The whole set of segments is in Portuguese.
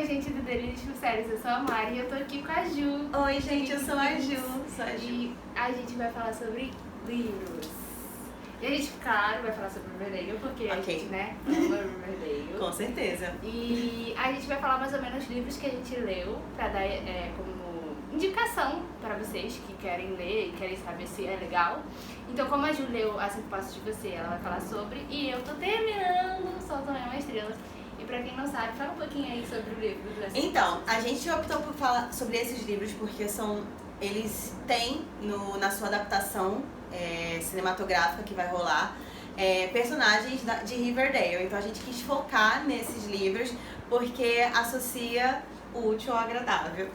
gente do Delírio Séries, eu sou a Mari e eu tô aqui com a Ju. Oi, gente, eu sou a Ju. E a gente vai falar sobre livros. E a gente, claro, vai falar sobre Riverdale, porque a gente, né, ama Riverdale. Com certeza. E a gente vai falar mais ou menos livros que a gente leu, pra dar como indicação para vocês que querem ler e querem saber se é legal. Então, como a Ju leu A 5 Passos de Você, ela vai falar sobre, e eu tô terminando Sol Também é uma Estrela. E pra quem não sabe, fala um pouquinho aí sobre o livro. Então, a gente optou por falar sobre esses livros porque eles têm na sua adaptação cinematográfica que vai rolar personagens de Riverdale. Então a gente quis focar nesses livros porque associa o útil ao agradável.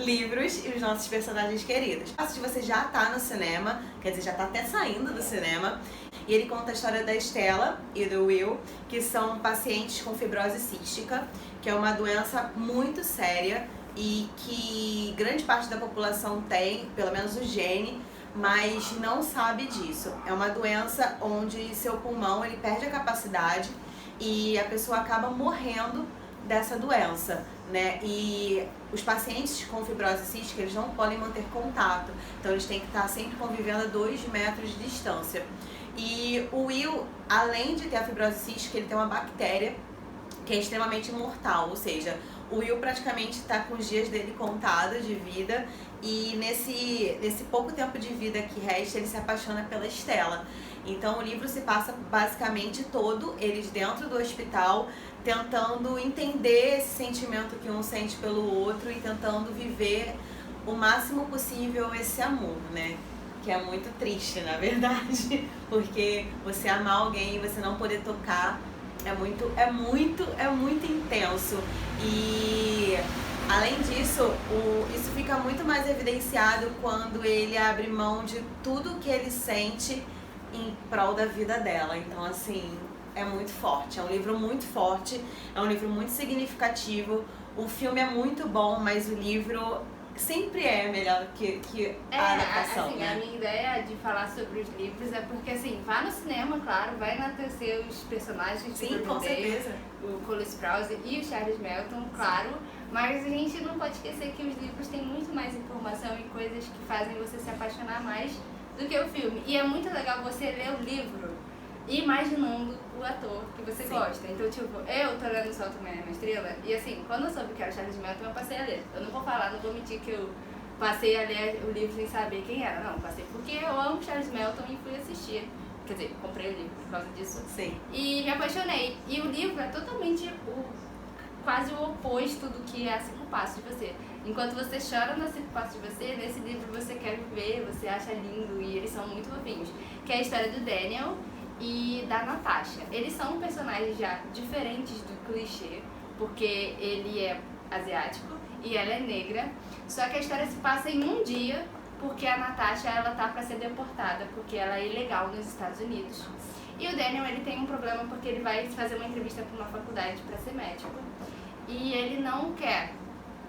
Livros e os nossos personagens queridos. Se você já tá no cinema, quer dizer, já tá até saindo do cinema, e ele conta a história da Stella e do Will, que são pacientes com fibrose cística, que é uma doença muito séria e que grande parte da população tem, pelo menos o gene, mas não sabe disso. É uma doença onde seu pulmão ele perde a capacidade e a pessoa acaba morrendo dessa doença, né? E os pacientes com fibrose cística, eles não podem manter contato, então eles têm que estar sempre convivendo a 2 metros de distância. E o Will, além de ter a fibrose cística, ele tem uma bactéria que é extremamente mortal, ou seja, o Will praticamente está com os dias dele contados de vida e nesse pouco tempo de vida que resta, ele se apaixona pela Stella. Então o livro se passa basicamente todo eles dentro do hospital, tentando entender esse sentimento que um sente pelo outro e tentando viver o máximo possível esse amor, né? Que é muito triste, na verdade, porque você amar alguém e você não poder tocar é muito intenso. E além disso, isso fica muito mais evidenciado quando ele abre mão de tudo que ele sente em prol da vida dela. Então, assim, é muito forte. É um livro muito forte, é um livro muito significativo. O filme é muito bom, mas o livro sempre é melhor que a adaptação, assim, né? A minha ideia de falar sobre os livros é porque, assim, vá no cinema, claro, vai enaltecer os personagens. Sim, com certeza. O Cole Sprouse e o Charles Melton, claro, mas a gente não pode esquecer que os livros têm muito mais informação e coisas que fazem você se apaixonar mais do que o filme. E é muito legal você ler o livro imaginando o ator que você gosta. Então, tipo, eu tô lendo Sol Também é uma Estrela, e assim, quando eu soube que era Charles Melton, eu passei a ler. Eu não vou falar, não vou mentir que eu passei a ler o livro sem saber quem era. Não, passei porque eu amo Charles Melton e fui assistir. Quer dizer, comprei o livro por causa disso. Sim. E me apaixonei. E o livro é totalmente quase o oposto do que é A 5 Passos de Você. Enquanto você chora nas 5 Passos de Você, nesse livro você quer viver, você acha lindo e eles são muito fofinhos. Que é a história do Daniel e da Natasha. Eles são personagens já diferentes do clichê, porque ele é asiático e ela é negra, só que a história se passa em um dia, porque a Natasha ela tá pra ser deportada, porque ela é ilegal nos Estados Unidos. E o Daniel ele tem um problema porque ele vai fazer uma entrevista para uma faculdade para ser médico, e ele não quer,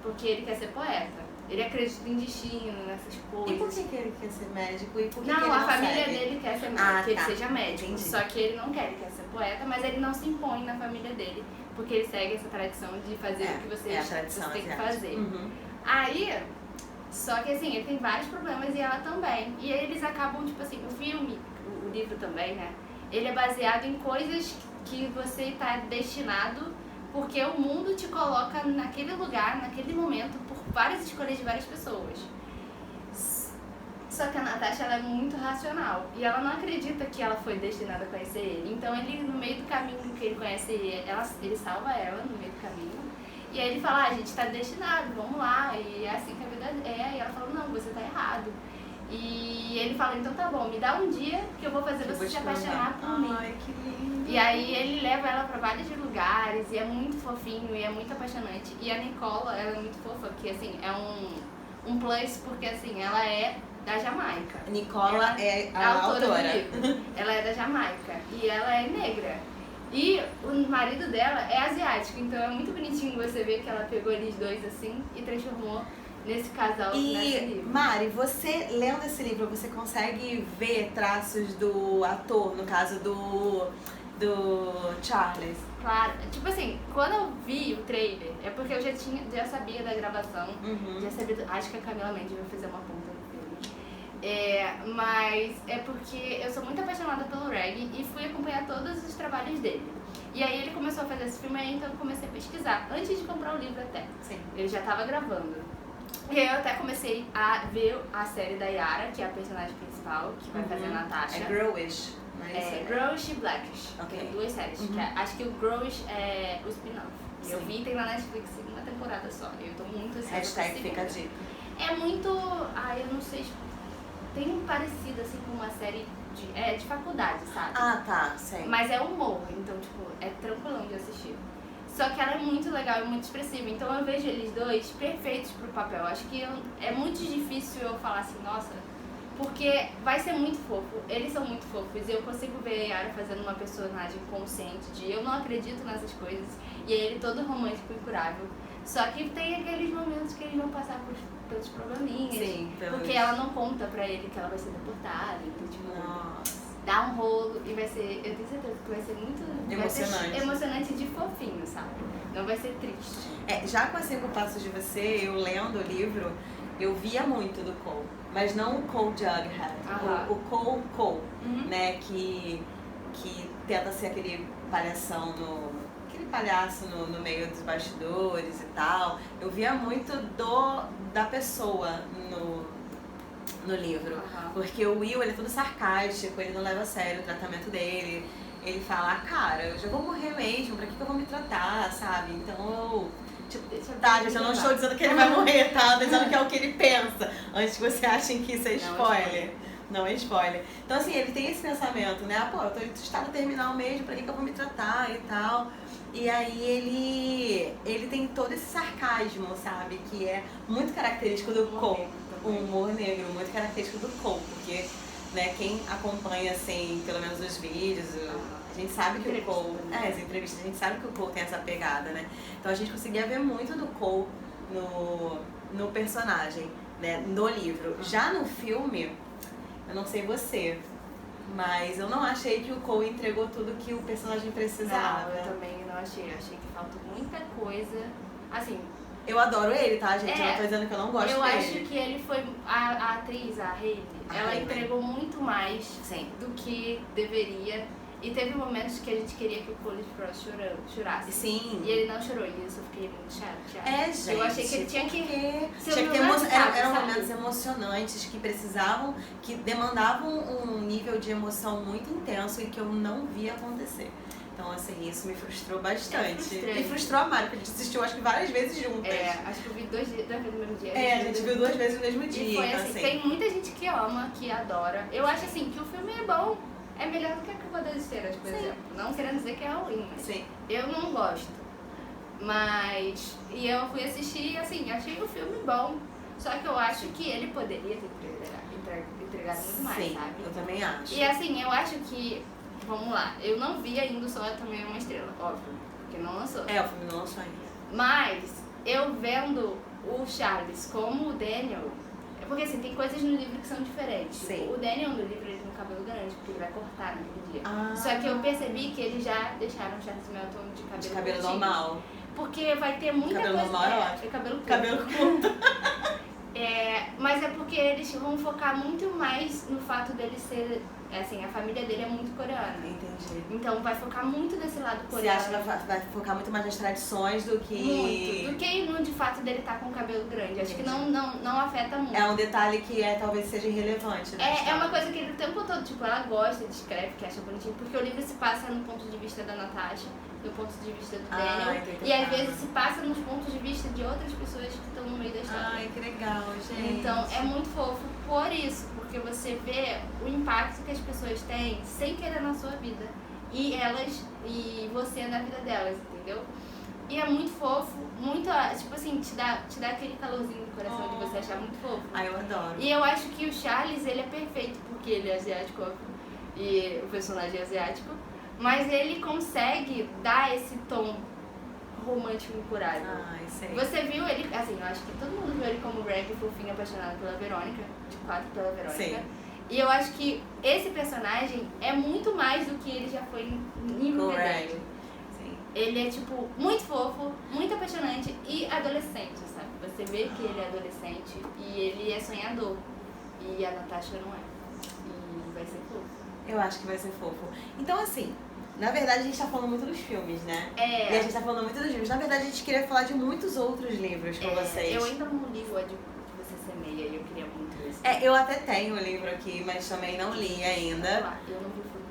porque ele quer ser poeta. Ele acredita em destino, nessas coisas. E por que ele quer ser médico? E por que não, que ele a não família segue? dele quer ser que ele seja médico. Entendi. Só que ele não quer, ele quer ser poeta, mas ele não se impõe na família dele, porque ele segue essa tradição de fazer o que você tem que fazer. Uhum. Aí, só que assim, ele tem vários problemas e ela também. E aí eles acabam, tipo assim, o filme, o livro também, né? Ele é baseado em coisas que você está destinado, porque o mundo te coloca naquele lugar, naquele momento, por várias escolhas de várias pessoas. Só que a Natasha ela é muito racional e ela não acredita que ela foi destinada a conhecer ele. Então ele, no meio do caminho que ele conhece ele salva ela no meio do caminho. E aí ele fala, a gente tá destinado, vamos lá, e é assim que a vida é. E ela fala, não, você tá errado. E ele fala, então tá bom, me dá um dia que eu vou fazer você se apaixonar por mim. Ai, que lindo. E aí ele leva ela pra vários lugares e é muito fofinho e é muito apaixonante. E a Nicola, ela é muito fofa, porque assim, é um plus, porque assim, ela é da Jamaica. Nicola é a autora. Do livro. Ela é da Jamaica e ela é negra. E o marido dela é asiático, então é muito bonitinho você ver que ela pegou eles dois assim e transformou nesse casal nesse livro. Mari, você lendo esse livro, você consegue ver traços do ator, no caso do Charles? Claro, tipo assim, quando eu vi o trailer, porque eu já sabia da gravação, já sabia, acho que a Camila Mendes vai fazer uma ponta no filme. Mas é porque eu sou muito apaixonada pelo reggae e fui acompanhar todos os trabalhos dele. E aí ele começou a fazer esse filme aí, então eu comecei a pesquisar, antes de comprar o livro até. Sim. Ele já estava gravando. E aí eu até comecei a ver a série da Yara, que é a personagem principal, que vai fazer a Natasha. É Girlish, não é isso? Girlish e Blackish. Ok. Tem 2 séries. Que acho que o Girlish é o spin-off. Eu vi, tem na Netflix uma temporada só. Eu tô muito ansiosa. Hashtag fica a dica. É muito... eu não sei... Tem um parecido, assim, com uma série de faculdade, sabe? Ah, tá, sei. Mas é humor, então, tipo, é tranquilão de assistir. Só que ela é muito legal e muito expressiva, então eu vejo eles dois perfeitos pro papel. Acho que é muito difícil eu falar assim, nossa, porque vai ser muito fofo. Eles são muito fofos e eu consigo ver a Yara fazendo uma personagem consciente de eu não acredito nessas coisas, e ele todo romântico e curável. Só que tem aqueles momentos que eles vão passar pelos probleminhas. Sim, porque ela não conta pra ele que ela vai ser deportada, então, tipo, dá um rolo e vai ser, eu tenho certeza que vai ser muito emocionante. Vai ser emocionante de fofinho, sabe? Não vai ser triste. Já com As 5 Passos de Você, eu lendo o livro, eu via muito do Cole, mas não o Cole Jughead, o Cole, né, que tenta ser aquele palhaço no meio dos bastidores e tal. Eu via muito da pessoa no livro, porque o Will, ele é todo sarcástico, ele não leva a sério o tratamento dele, ele fala, cara, eu já vou morrer mesmo, pra que eu vou me tratar, sabe? Então gente, eu não estou dizendo que ele vai morrer, tá? Tô dizendo que é o que ele pensa, antes que você achem que isso é spoiler. Não é spoiler. Então, assim, ele tem esse pensamento, né? Pô, eu tô em estado terminal mesmo, pra que eu vou me tratar e tal. E aí ele tem todo esse sarcasmo, sabe? Que é muito característico do Cole. O humor negro, muito característico do Cole, porque, né, quem acompanha, assim, pelo menos os vídeos, a gente sabe que o Cole... as entrevistas, a gente sabe que o Cole tem essa pegada, né? Então a gente conseguia ver muito do Cole no personagem, né, no livro. Já no filme, eu não sei você, mas eu não achei que o Cole entregou tudo que o personagem precisava. Não, eu também não achei. Eu achei que faltou muita coisa. Assim... Eu adoro ele, tá, gente? Eu não tô dizendo que eu não gosto dele. Eu acho que ele foi... A atriz, a Hayley, ela entregou muito mais do que deveria. E teve momentos que a gente queria que o Cole Sprouse chorasse. Sim. E ele não chorou, e isso eu fiquei muito chateada. Gente. Eu achei que ele tinha que eram momentos emocionantes que precisavam, que demandavam um nível de emoção muito intenso e que eu não via acontecer. Então, assim, isso me frustrou bastante. Me frustrou a Mari, porque a gente assistiu acho que várias vezes juntas. Acho que eu vi 2 vezes no mesmo dia. A gente viu 2 vezes no mesmo dia. E foi então, assim, tem muita gente que ama, que adora. Eu acho assim, que o filme é bom. É melhor do que a Curva das Estrelas, por exemplo. Não querendo dizer que é ruim, mas eu não gosto. Mas... E eu fui assistir e, assim, achei o filme bom. Só que eu acho que ele poderia ter entregado muito mais, sabe? Eu também acho. E, assim, eu acho que... Vamos lá. Eu não vi ainda o Sol é Também Uma Estrela, óbvio. Porque não lançou. O filme não lançou ainda. Mas, eu vendo o Charles como o Daniel... Porque, assim, tem coisas no livro que são diferentes. O Daniel no livro, ele tem um cabelo grande, porque ele vai cortar naquele dia. Só que eu percebi que eles já deixaram o Charles Melton de cabelo normal. Porque vai ter muita cabelo coisa... Normal, é cabelo curto. Cabelo mas é porque eles vão focar muito mais no fato dele ser... Assim, a família dele é muito coreana. Entendi. Então vai focar muito desse lado coreano. Você acha que vai focar muito mais nas tradições do que... Muito. Do que no de fato dele estar com o cabelo grande. Acho que não afeta muito. É um detalhe que talvez seja irrelevante, né? É uma coisa que ele o tempo todo, tipo, ela gosta, descreve, que acha bonitinho, porque o livro se passa no ponto de vista da Natasha, no ponto de vista do Daniel, e às vezes se passa nos pontos de vista de outras pessoas que estão no meio da história. Ai, que legal, gente. Então é muito fofo por isso, porque você vê o impacto que as pessoas têm sem querer na sua vida, e você na vida delas, entendeu? E é muito fofo, muito, tipo assim, te dá aquele calorzinho no coração de você achar muito fofo. Ai, eu adoro. E eu acho que o Charles, ele é perfeito porque ele é asiático, óbvio, e o personagem é asiático, mas ele consegue dar esse tom romântico e curável. Ai, sei. Você viu ele, assim, eu acho que todo mundo viu ele como Greg, fofinho, apaixonado pela Verônica, de 4 pela Verônica. Sim. E eu acho que esse personagem é muito mais do que ele já foi em Riverdale. Ele é, tipo, muito fofo, muito apaixonante e adolescente, sabe? Você vê que ele é adolescente e ele é sonhador. E a Natasha não é. E vai ser fofo. Eu acho que vai ser fofo. Então, assim, na verdade a gente tá falando muito dos filmes, né? É. E a gente tá falando muito dos livros. Na verdade a gente queria falar de muitos outros livros com vocês. Eu ainda não li o A de que Você Semeia e eu queria muito esse. Eu até tenho o livro aqui, mas também não li ainda. Eu não vi o filme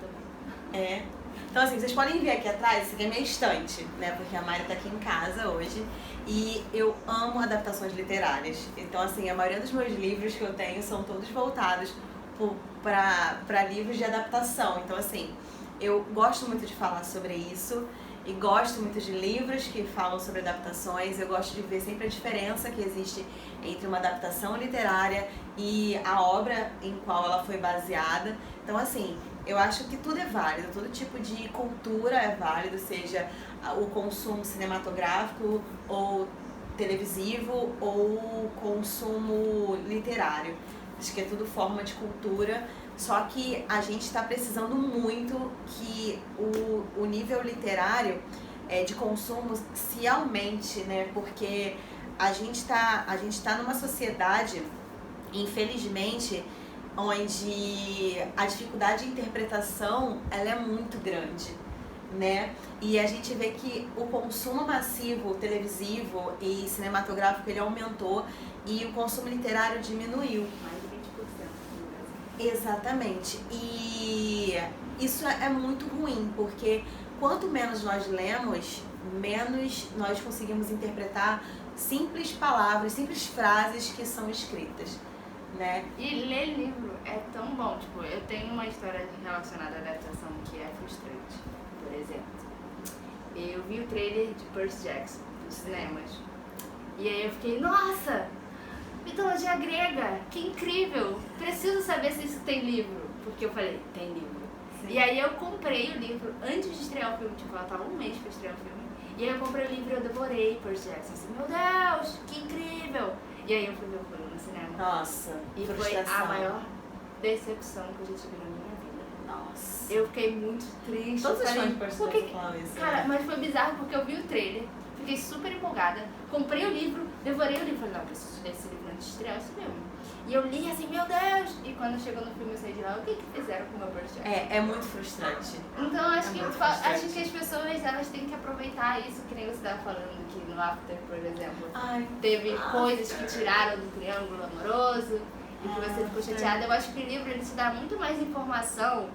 também. Então, assim, vocês podem ver aqui atrás, esse aqui é minha estante, né? Porque a Mari tá aqui em casa hoje. E eu amo adaptações literárias. Então, assim, a maioria dos meus livros que eu tenho são todos voltados para livros de adaptação. Então, assim, eu gosto muito de falar sobre isso. E gosto muito de livros que falam sobre adaptações. Eu gosto de ver sempre a diferença que existe entre uma adaptação literária e a obra em qual ela foi baseada. Então, assim, eu acho que tudo é válido, todo tipo de cultura é válido, seja o consumo cinematográfico ou televisivo ou o consumo literário. Acho que é tudo forma de cultura, só que a gente está precisando muito que o nível literário de consumo se aumente, né? Porque a gente tá numa sociedade, infelizmente, onde a dificuldade de interpretação ela é muito grande, né? E a gente vê que o consumo massivo televisivo e cinematográfico ele aumentou e o consumo literário diminuiu. Mais de 20% no Brasil. Exatamente. E isso é muito ruim, porque quanto menos nós lemos, menos nós conseguimos interpretar simples palavras, simples frases que são escritas, né? E ler livro é tão bom. Tipo, eu tenho uma história relacionada à adaptação que é frustrante. Por exemplo, eu vi o trailer de Percy Jackson nos cinemas. E aí eu fiquei, nossa! Mitologia grega, que incrível! Preciso saber se isso tem livro. Porque eu falei, tem livro. Sim. E aí eu comprei o livro antes de estrear o filme, tipo, ela tava um mês pra estrear o filme. E aí eu comprei o livro e eu devorei Percy Jackson. Assim, meu Deus, que incrível! E aí eu fui ver o filme no cinema. Nossa, e foi a maior decepção que eu já tive na minha vida. Nossa. Eu fiquei muito triste. Todos os falei, fãs de Percy Jackson falam isso. Cara, mas foi bizarro porque eu vi o trailer, fiquei super empolgada, comprei o livro, devorei o livro, falei, não, eu preciso ler esse livro antes de estrear esse filme. E eu li assim, meu Deus! E quando chegou no filme eu saí de lá, o que fizeram com o meu Percy Jackson? É muito frustrante. Então acho que as pessoas elas têm que aproveitar isso, que nem você estava falando que no After, por exemplo, teve coisas que tiraram do triângulo amoroso e que você ficou chateada. Eu acho que o livro ele te dá muito mais informação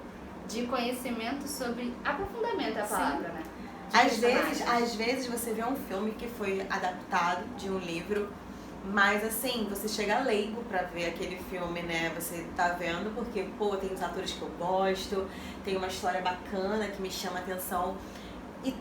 de conhecimento sobre aprofundamento da palavra, né? Às vezes você vê um filme que foi adaptado de um livro, mas assim, você chega leigo pra ver aquele filme, né? Você tá vendo porque, pô, tem os atores que eu gosto, tem uma história bacana que me chama a atenção.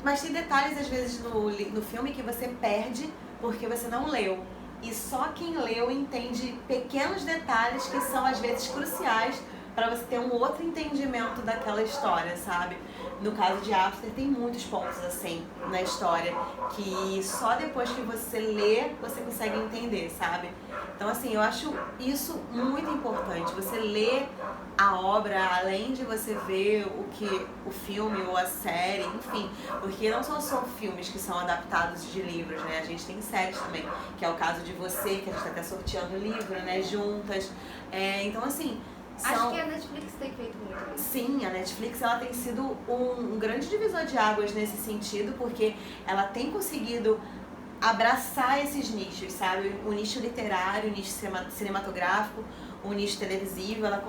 Mas tem detalhes, às vezes, no filme que você perde porque você não leu. E só quem leu entende pequenos detalhes que são, às vezes, cruciais para você ter um outro entendimento daquela história, sabe? No caso de After, tem muitos pontos, assim, na história que só depois que você lê, você consegue entender, sabe? Então, assim, eu acho isso muito importante. Você lê a obra, além de você ver o filme ou a série, enfim. Porque não são só filmes que são adaptados de livros, né? A gente tem séries também, que é o caso de Você, que a gente tá até sorteando o livro, né? Juntas. Então, assim... Acho que a Netflix tem feito muito isso. Sim, a Netflix ela tem sido um grande divisor de águas nesse sentido, porque ela tem conseguido abraçar esses nichos, sabe? O nicho literário, o nicho cinematográfico, o nicho televisivo, ela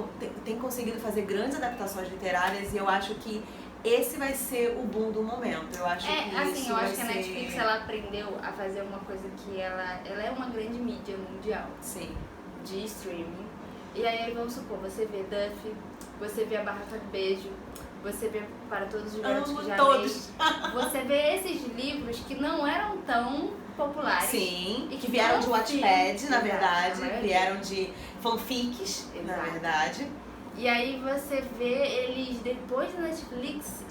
tem conseguido fazer grandes adaptações literárias e eu acho que esse vai ser o boom do momento. Eu acho que assim, eu acho que a Netflix ela aprendeu a fazer uma coisa que ela é uma grande mídia mundial. Sim. De streaming. E aí, vamos supor, você vê Duff, você vê A Barraca do Beijo, você vê Para Todos os Garotos que Já todos. Você vê esses livros que não eram tão populares. Sim, e que vieram de Wattpad, na verdade, vieram de fanfics, na verdade. E aí você vê eles, depois da Netflix,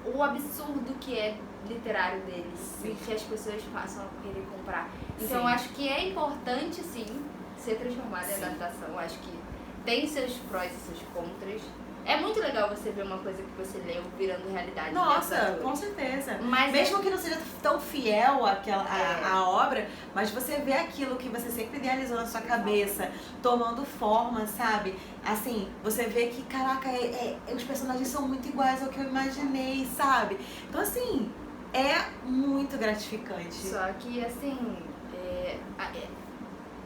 o absurdo que é literário deles. Sim. E que as pessoas passam a querer comprar. Então, eu acho que é importante, sim, ser transformada em adaptação. Acho que tem seus prós e seus contras, É muito legal você ver uma coisa que você leu virando realidade. Nossa, com certeza. Mas mesmo que não seja tão fiel à obra, mas você vê aquilo que você sempre idealizou na sua cabeça, tomando forma, sabe? Assim, você vê que, caraca, os personagens são muito iguais ao que eu imaginei, sabe? Então, assim, é muito gratificante. Só que, assim,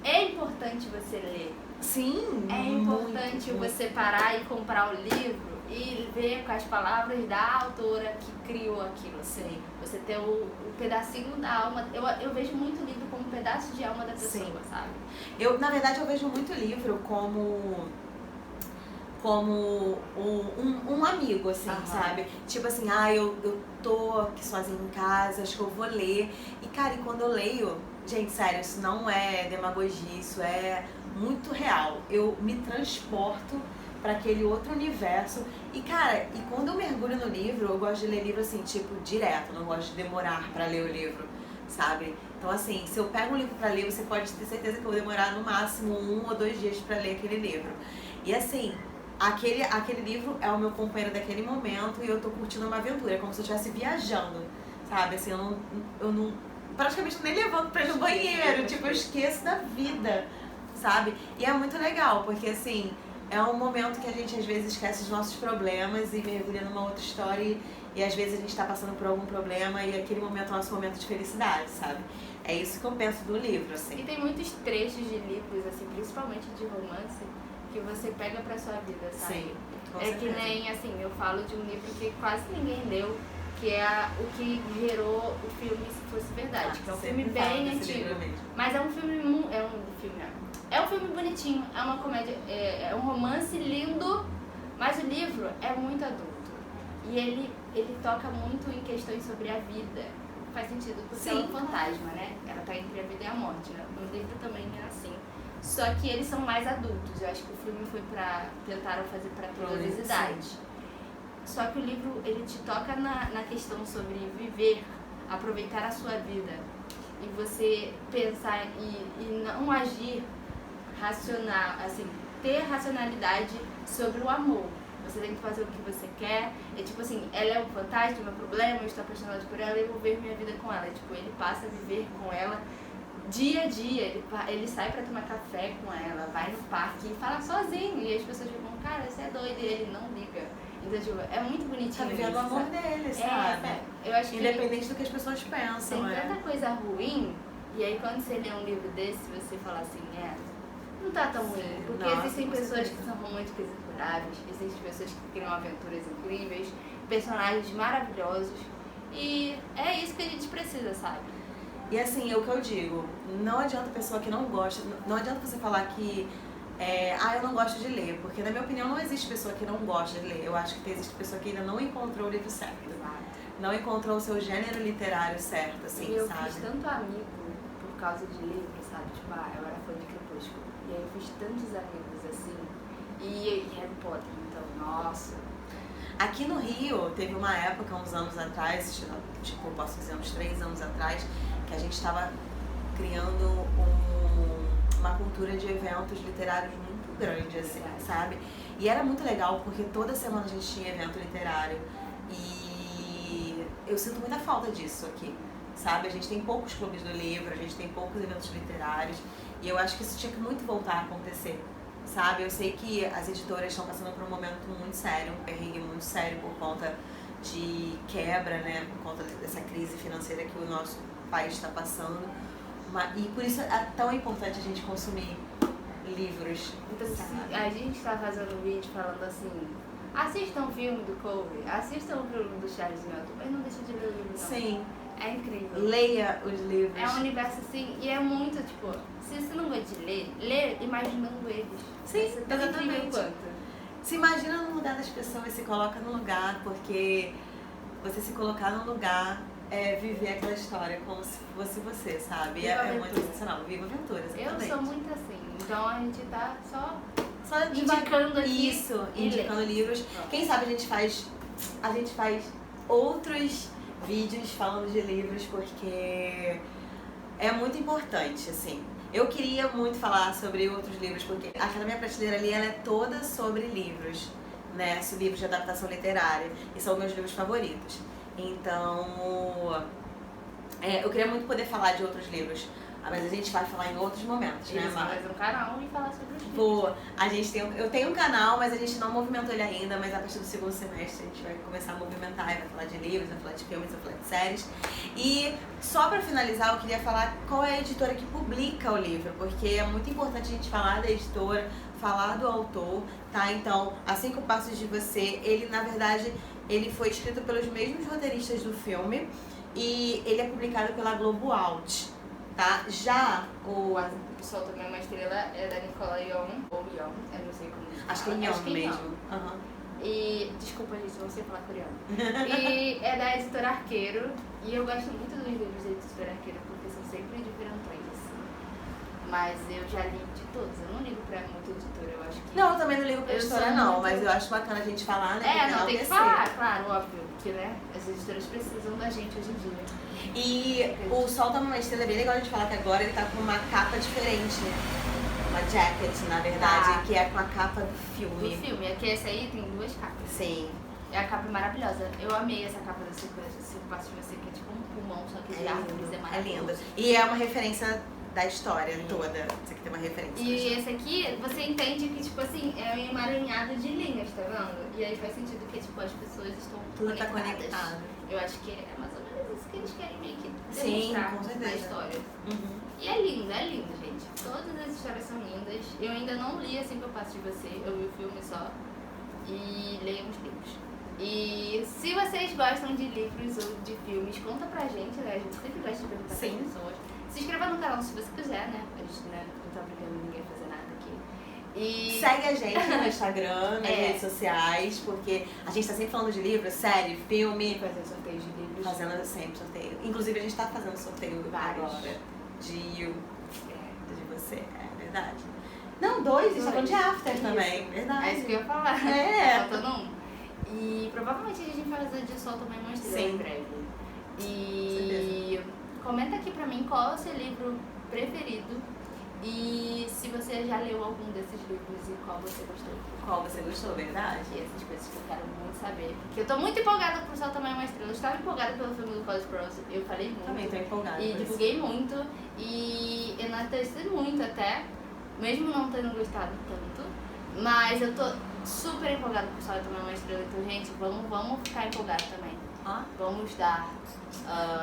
é importante você ler. Sim, é importante você parar e comprar o livro e ver com as palavras da autora que criou aquilo. Sim. Você ter o pedacinho da alma. Eu vejo muito o livro como um pedaço de alma da pessoa, Sim. sabe? Na verdade, eu vejo muito livro como um amigo, assim, sabe? Tipo assim, eu tô aqui sozinha em casa, acho que eu vou ler. E, cara, quando eu leio, gente, sério, isso não é demagogia, isso é muito real. Eu me transporto para aquele outro universo. E, cara, quando eu mergulho no livro, eu gosto de ler livro assim, tipo, direto, não gosto de demorar para ler o livro, sabe? Então, assim, se eu pego um livro para ler, você pode ter certeza que eu vou demorar no máximo 1 ou 2 dias para ler aquele livro. E, assim, aquele livro é o meu companheiro daquele momento e eu tô curtindo uma aventura, é como se eu estivesse viajando, sabe? Assim, eu não praticamente nem levanto pra ir no banheiro, tipo, eu esqueço da vida, sabe? E é muito legal, porque, assim, é um momento que a gente às vezes esquece os nossos problemas e mergulha numa outra história e às vezes a gente tá passando por algum problema e aquele momento é o nosso momento de felicidade, sabe? É isso que eu penso do livro, assim. E tem muitos trechos de livros, assim, principalmente de romance, que você pega pra sua vida, sabe? Sim, com certeza. Que nem, assim, eu falo de um livro que quase ninguém leu, que é o que gerou o filme Se Fosse Verdade, que é um filme bem antigo. Mas é um filme bonitinho, é uma comédia, é um romance lindo, mas o livro é muito adulto. E ele toca muito em questões sobre a vida. Faz sentido, porque ela é um fantasma, né? Ela tá entre a vida e a morte, né? No livro também é assim. Só que eles são mais adultos. Eu acho que o filme foi tentaram fazer pra todas as idades. Só que o livro, ele te toca na questão sobre viver, aproveitar a sua vida. E você pensar e não agir racional, assim, ter racionalidade sobre o amor. Você tem que fazer o que você quer. É tipo assim, ela é um fantasma, é meu problema, eu estou apaixonado por ela e eu vou ver minha vida com ela. Tipo, ele passa a viver com ela dia a dia. Ele sai pra tomar café com ela, vai no parque e fala sozinho. E as pessoas ficam, cara, você é doido. E ele não liga. Então, tipo, é muito bonitinho. Tá vivendo o amor dele, sabe? Eu acho que independente do que as pessoas pensam. Tem tanta coisa ruim. E aí, quando você lê um livro desse, você fala assim, não tá tão ruim. Porque existem pessoas que são românticas incuráveis, existem pessoas que criam aventuras incríveis, personagens maravilhosos. E é isso que a gente precisa, sabe? E assim, é o que eu digo, não adianta a pessoa que não gosta, não adianta você falar que eu não gosto de ler, porque na minha opinião não existe pessoa que não gosta de ler. Eu acho que existe pessoa que ainda não encontrou o livro certo. Exato. Não encontrou o seu gênero literário certo, assim, e eu sabe? fiz tanto amigo por causa de livro, sabe? Tipo, eu era fã de Crepúsculo. E aí eu fiz tantos amigos assim. E Harry Potter, então, nossa. Aqui no Rio, teve uma época, uns anos atrás, tipo, posso dizer uns 3 anos atrás, que a gente estava criando uma cultura de eventos literários muito grande, assim, sabe? E era muito legal, porque toda semana a gente tinha evento literário. E eu sinto muita falta disso aqui, sabe? A gente tem poucos clubes do livro, a gente tem poucos eventos literários. E eu acho que isso tinha que muito voltar a acontecer, sabe? Eu sei que as editoras estão passando por um momento muito sério, um perrengue muito sério por conta de quebra, né? Por conta dessa crise financeira que o nosso país está passando. E por isso é tão importante a gente consumir livros. Então, se a gente está fazendo um vídeo falando assim, assistam o filme do Cole, assistam o filme do Charles Manson, mas não deixa de ler o livro, não. Sim. É incrível. Leia os livros. É um universo assim, e é muito, tipo, se você não gosta de ler, lê imaginando eles. Sim, você tá exatamente. Quanto. Se imagina no lugar das pessoas, se coloca no lugar, porque você se colocar no lugar é viver aquela história como se fosse você, sabe? É muito sensacional. Viva aventuras. Eu sou muito assim, então a gente tá só indicando aqui. Isso, indicando livros. Quem sabe a gente faz outros vídeos falando de livros, porque é muito importante, assim. Eu queria muito falar sobre outros livros, porque aquela minha prateleira ali, ela é toda sobre livros. né, livros de adaptação literária. E são meus livros favoritos. Então, eu queria muito poder falar de outros livros, mas a gente vai falar em outros momentos, né, Isso, Mari? fazer um canal e falar sobre os livros. Eu tenho um canal, mas a gente não movimentou ele ainda, mas a partir do segundo semestre a gente vai começar a movimentar, e vai falar de livros, vai falar de filmes, vai falar de séries. E só pra finalizar, eu queria falar qual é a editora que publica o livro, porque é muito importante a gente falar da editora, falar do autor, tá? Então, A 5 Passos de Você, ele na verdade, ele foi escrito pelos mesmos roteiristas do filme e ele é publicado pela Globo Out. Tá? Já O Sol Também é uma Estrela é da Nicola Young, ou Young, eu não sei como dizer. acho que é Young mesmo. Uhum. E, desculpa gente, eu não sei falar coreano. E é da editora Arqueiro, e eu gosto muito dos livros da editora Arqueiro, porque são sempre diferentões, assim. Mas eu já li de todos, eu não ligo pra muita editora, eu acho que... Não, eu também não ligo pra Eu editora sou não, muito- mas eu acho bacana a gente falar, né? não, tem que enaltecer. falar, claro, óbvio, porque, né, as editoras precisam da gente hoje em dia. E o Sol Também é uma Estrela, é bem legal a gente falar que agora ele tá com uma capa diferente, né? Uma jacket, na verdade, Ah. que é com a capa do Do filme. filme, é que esse aí tem 2 capas. Sim. É a capa maravilhosa. Eu amei essa capa da 5 Passos de Você, que é tipo um pulmão, só que de árvores, é É maravilhoso. lindo. E é uma referência da história toda. Isso aqui tem uma referência. da E história. esse aqui, você entende que, tipo assim, é um emaranhado de linhas, tá vendo? E aí faz sentido que, tipo, as pessoas estão Tudo tá conectadas. conectado. Eu acho que é mais ou menos isso que eles querem meio que Sim, demonstrar com na certeza. história. Uhum. E é lindo, gente. Todas as histórias são lindas. Eu ainda não li Assim que eu passo de você, eu vi o filme só. E leiam os livros. E se vocês gostam de livros ou de filmes, conta pra gente, né? A gente sempre gosta de perguntar Sim. pras pessoas. Se inscreva no canal se você quiser, né? A gente né, não tá obrigando ninguém a fazer nada aqui. E Segue a gente no Instagram, nas É. redes sociais, porque a gente tá sempre falando de livro, série, filme, fazer sorteios de livros. fazendo sempre sorteio. Inclusive a gente tá fazendo sorteio Vários. agora de You, É. de você, é verdade. Não, 2, a gente tá falando de After Isso. também, verdade. É isso que eu ia falar. É. Tá faltando um. E provavelmente a gente vai fazer de Sol Também uma Estrela Sim. em breve. E comenta aqui pra mim qual é o seu livro preferido e se você já leu algum desses livros e qual você gostou. Qual você gostou, verdade? E essas coisas que eu quero muito saber. Porque eu tô muito empolgada por Sol Também é uma Estrela. Eu estava empolgada pelo filme do Cosby Sprouse. Eu falei muito. Também tô empolgada. E por isso. divulguei muito e enalteci muito até, mesmo não tendo gostado tanto. Mas eu tô super empolgada por Sol Também é uma Estrela. Então, gente, vamos ficar empolgado também. Ó. Vamos dar...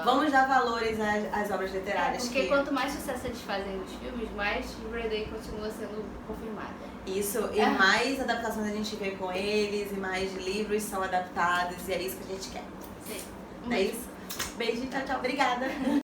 Vamos dar valores às obras literárias. porque que... quanto mais sucesso eles fazem nos filmes, mais Riverdale continua sendo confirmada. Isso, e mais adaptações a gente vê com eles, e mais livros são adaptados, e é isso que a gente quer. Sim. É isso? Beijo, tchau, tchau. Obrigada.